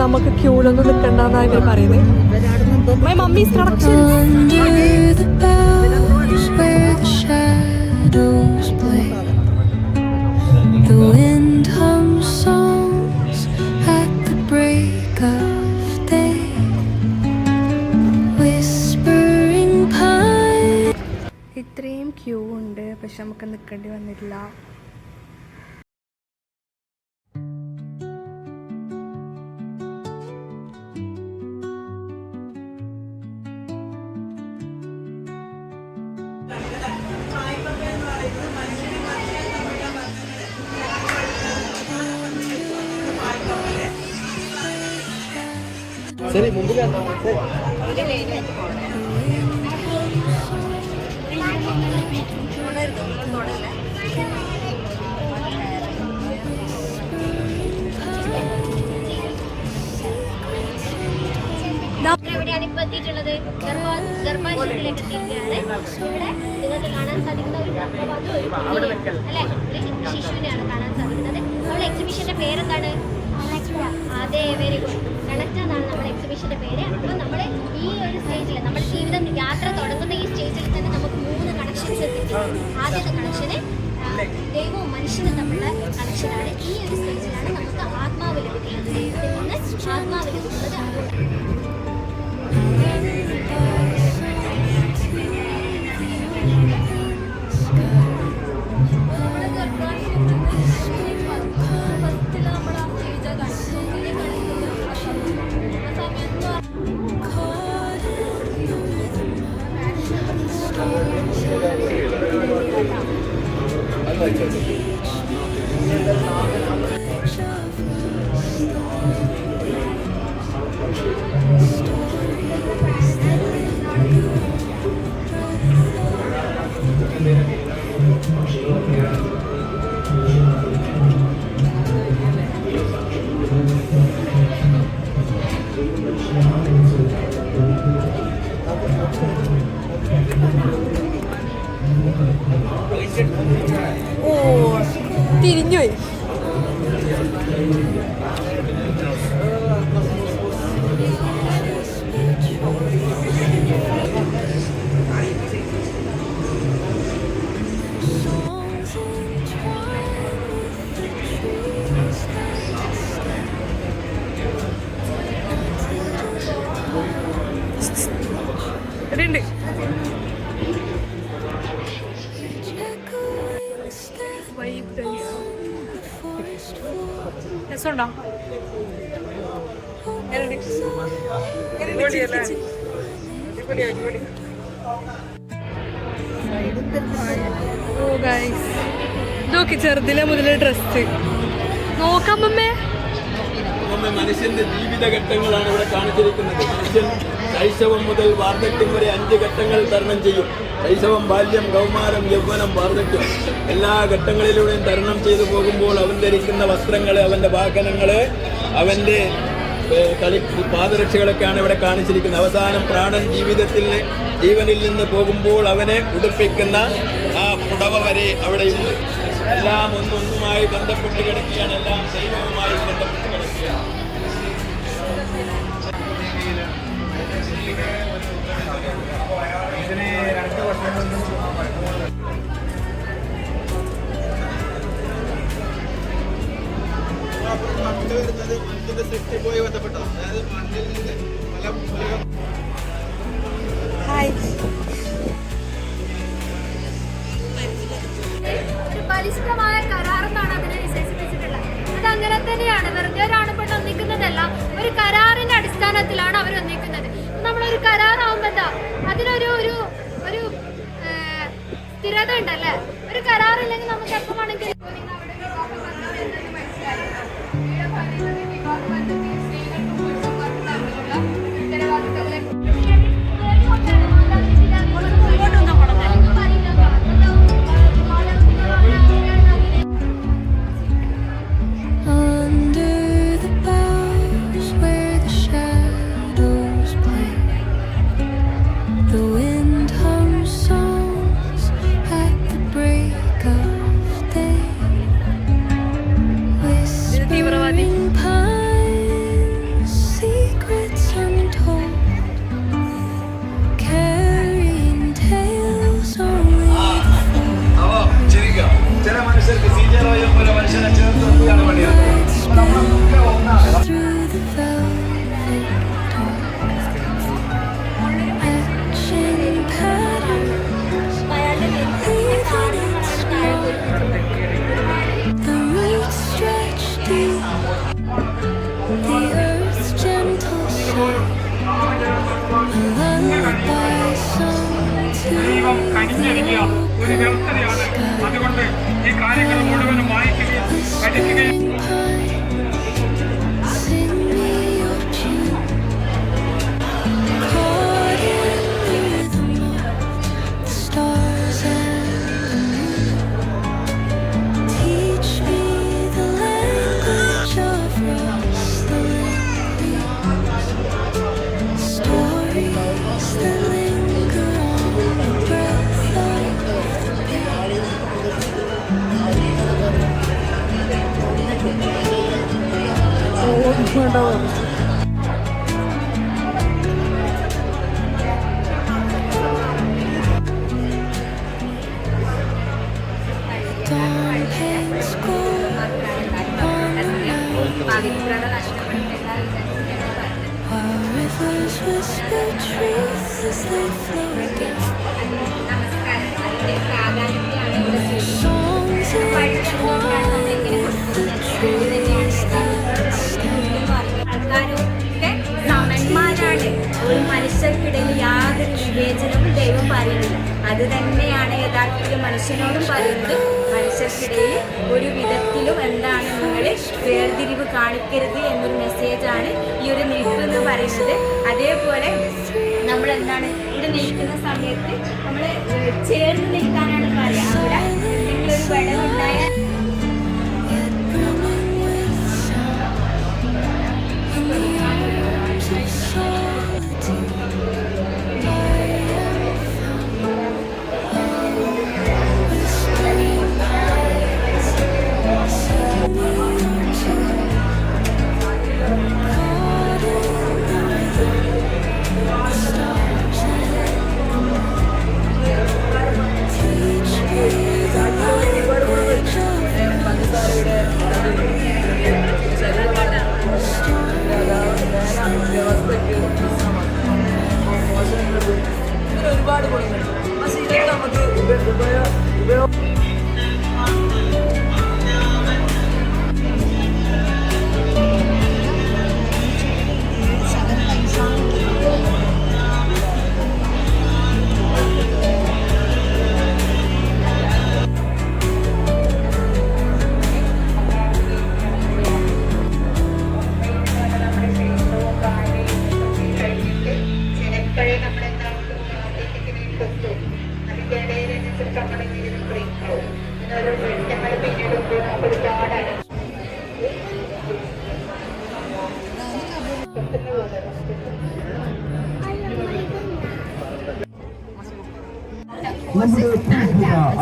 നമുക്ക് ക്യൂലൊന്നും നിൽക്കണ്ടെന്നാണ് ഇവർ പറയുന്നത്. മൈ മമ്മീസ് ഇത്രയും ക്യൂ ഉണ്ട്, പക്ഷെ നമുക്ക് നിൽക്കേണ്ടി വന്നില്ല. ശരി, മുമ്പിൽ എവിടെയാണ് ഇപ്പൊ എത്തിയിട്ടുള്ളത്? ഗർഭാശയത്തിലേക്ക് എത്തിയിരിക്കുകയാണ്. ഇവിടെ നിങ്ങൾക്ക് കാണാൻ സാധിക്കുന്ന ഒരു അല്ലെ, ശിശുവിനെയാണ് കാണാൻ സാധിക്കുന്നത്. നമ്മുടെ എക്സിബിഷന്റെ പേരെന്താണ്? അതെ, വെരി ഗുഡ്. കണക്ട് എന്നാണ് നമ്മുടെ എക്സിബിഷന്റെ പേര്. അപ്പൊ നമ്മൾ ഈ ഒരു സ്റ്റേജിൽ നമ്മുടെ ജീവിതം യാത്ര തുടങ്ങുന്ന ഈ സ്റ്റേജിൽ തന്നെ നമുക്ക് 3 കണക്ഷൻസ് എത്തിക്കും. ആദ്യത്തെ കണക്ഷന് ദൈവവും മനുഷ്യനും തമ്മിലുള്ള കണക്ഷനാണ്. ഈ ഒരു സ്റ്റേജിലാണ് നമുക്ക് ആത്മാവ് ലഭിക്കുന്നത്. ദൈവത്തിൽ നിന്ന് ആത്മാവ് ലഭിക്കുന്നത്. ഓ, തിരിഞ്ഞുപോയി. ഇതുണ്ട്. രസമുണ്ടോ? ഓ ഗൈസ്, നോക്കി ചെറുതിലെ മുതലേ ഡ്രസ് നോക്കാം. മനുഷ്യന്റെ ജീവിതഘട്ടങ്ങളാണ് ഇവിടെ കാണിച്ചിരിക്കുന്നത്. മനുഷ്യൻ ശൈശവം മുതൽ വാർദ്ധക്യം വരെ 5 ഘട്ടങ്ങൾ തരണം ചെയ്യും. ശൈശവം, ബാല്യം, കൗമാരം, യൗവനം, വാർദ്ധക്യം, എല്ലാ ഘട്ടങ്ങളിലൂടെയും തരണം ചെയ്തു പോകുമ്പോൾ അവൻ ധരിക്കുന്ന വസ്ത്രങ്ങൾ, അവൻ്റെ വാഹനങ്ങൾ, അവൻ്റെ പാദരക്ഷകളൊക്കെയാണ് ഇവിടെ കാണിച്ചിരിക്കുന്നത്. അവസാനം പ്രാണൻ ജീവനിൽ നിന്ന് പോകുമ്പോൾ അവനെ ഉടുപ്പിക്കുന്ന ആ പുടവ വരെ അവിടെയുണ്ട്. എല്ലാം ഒന്നൊന്നുമായി ബന്ധപ്പെട്ട് കിടക്കുകയാണ്. എല്ലാം ദൈവവുമായി ബന്ധപ്പെട്ട് കിടക്കുകയാണ്. ഇതിന് 2 വർഷം കൊണ്ട് വരുന്നത് മണ്ണിന്റെ സൃഷ്ടിയുമായി ബന്ധപ്പെട്ടതാണ്. അതായത് മണ്ണിൽ നിന്ന് ബലിഷ്ഠമായ കരാറെന്നാണ് അതിനെ വിശേഷിപ്പിച്ചിട്ടുള്ളത്. അത് അങ്ങനെ തന്നെയാണ്. വെറുതെ ഒരാണ് പെട്ട് ഒന്നിക്കുന്നതല്ല, ഒരു കരാറിന്റെ അടിസ്ഥാനത്തിലാണ് അവർ ഒന്നിക്കുന്നത്. നമ്മളൊരു കരാറാവുമ്പോ എന്താ അതിനൊരു ഒരു ഒരു സ്ഥിരത ഉണ്ടല്ലേ. ഒരു കരാറില്ലെങ്കിൽ നമുക്ക് എപ്പം വേണമെങ്കിൽ അണിഞ്ഞൊരുങ്ങിയ ഒരു വ്യവസ്ഥയാണ്. അതുകൊണ്ട് ഈ കാര്യങ്ങൾ മുഴുവനും വായിക്കുകയും പഠിക്കുകയും ആൾക്കാരൊക്കെ സമന്മാരാണ്. ഒരു മനുഷ്യർക്കിടയിൽ യാതൊരു വിവേചനവും ദൈവം പറയുന്നില്ല. അത് തന്നെയാണ് യഥാർത്ഥത്തിൽ മനുഷ്യനോടും പറയുന്നത്. മനുഷ്യർക്കിടയിൽ ഒരു വിധത്തിലും എന്താണ് നിങ്ങൾ വേർതിരിവ് കാണിക്കരുത് എന്നൊരു മെസ്സേജാണ് ഈ ഒരു നിൽപ്പ് എന്ന് പറയുന്നത്. അതേപോലെ നമ്മൾ എന്താണ് ഇവിടെ നിൽക്കുന്ന സമയത്ത് നമ്മൾ ചേർന്ന് നിൽക്കാനാണ് പറയുക. അവിടെ എന്തെങ്കിലും ഒരു വിടവുണ്ടായാൽ ഒരുപാട് ഗുണങ്ങൾ പക്ഷേ ഇത് നമുക്ക് നമ്മുടെ പൂജ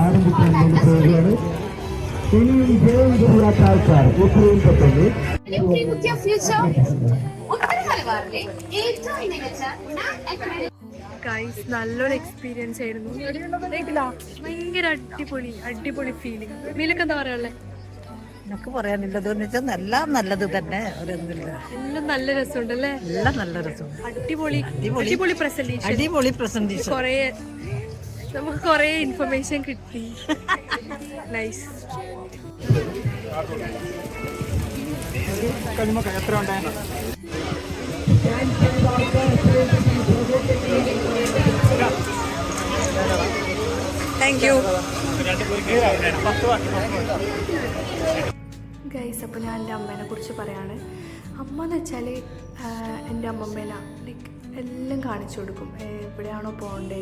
ആരംഭിക്കാൻ വേണ്ടി പോവുകയാണ്. ഇനിയും ജയിലില്ലാത്ത ആൾക്കാർ എത്രയും പെട്ടെന്ന് ഗൈസ് നല്ലൊരു എക്സ്പീരിയൻസ് ആയിരുന്നു. ഭയങ്കര അടിപൊളി ഫീലിംഗ്. മീലൊക്കെ എന്താ പറയാനുള്ളത്? എനിക്ക് പറയാനുള്ളതെന്ന് വെച്ചാൽ എല്ലാം നല്ലത് തന്നെ. എല്ലാം നല്ല രസമുണ്ടല്ലേ? എല്ലാം നല്ല രസമുണ്ട്. അടിപൊളി പ്രസന്റേഷൻ. അടിപൊളി പ്രസന്റേഷൻ. നമുക്ക് കൊറേ ഇൻഫർമേഷൻ കിട്ടി. നൈസ്. എത്ര ഉണ്ട്? Thank you guys. അപ്പോൾ ഞാൻ എൻ്റെ അമ്മേനെ കുറിച്ച് പറയാണ്. അമ്മ എന്ന് വെച്ചാൽ എൻ്റെ അമ്മമ്മേനെ ലൈക്ക് എല്ലാം കാണിച്ചു കൊടുക്കും. എവിടെയാണോ പോകണ്ടേ,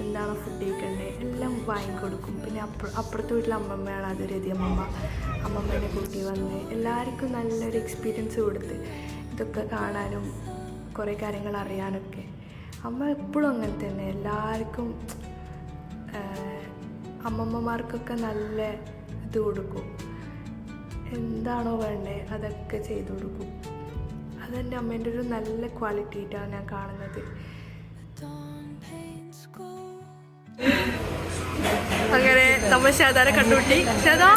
എന്താണോ ഫുഡ് കഴിക്കണ്ടേ, എല്ലാം വാങ്ങിക്കൊടുക്കും. പിന്നെ അപ്പുറത്തെ വീട്ടിലെ അമ്മമ്മയാണ് അതൊരു അമ്മമ്മേനെ കൂട്ടി വന്ന് എല്ലാവർക്കും നല്ലൊരു എക്സ്പീരിയൻസ് കൊടുത്ത് ഇതൊക്കെ കാണാനും കുറേ കാര്യങ്ങൾ അറിയാനൊക്കെ. അമ്മ എപ്പോഴും അങ്ങനെ തന്നെ. എല്ലാവർക്കും അമ്മമ്മമാർക്കൊക്കെ നല്ല ഇത് കൊടുക്കും. എന്താണോ വേണ്ടേ അതൊക്കെ ചെയ്തു കൊടുക്കും. അതെൻ്റെ അമ്മേൻ്റെ ഒരു നല്ല ക്വാളിറ്റി ആയിട്ടാണ് ഞാൻ കാണുന്നത്. അങ്ങനെ നമ്മൾ ഷാദാനെ കണ്ടുപിട്ടി. ഷാദാ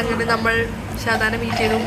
അങ്ങനെ നമ്മൾ ഷാദാനെ മീറ്റ് ചെയ്തു.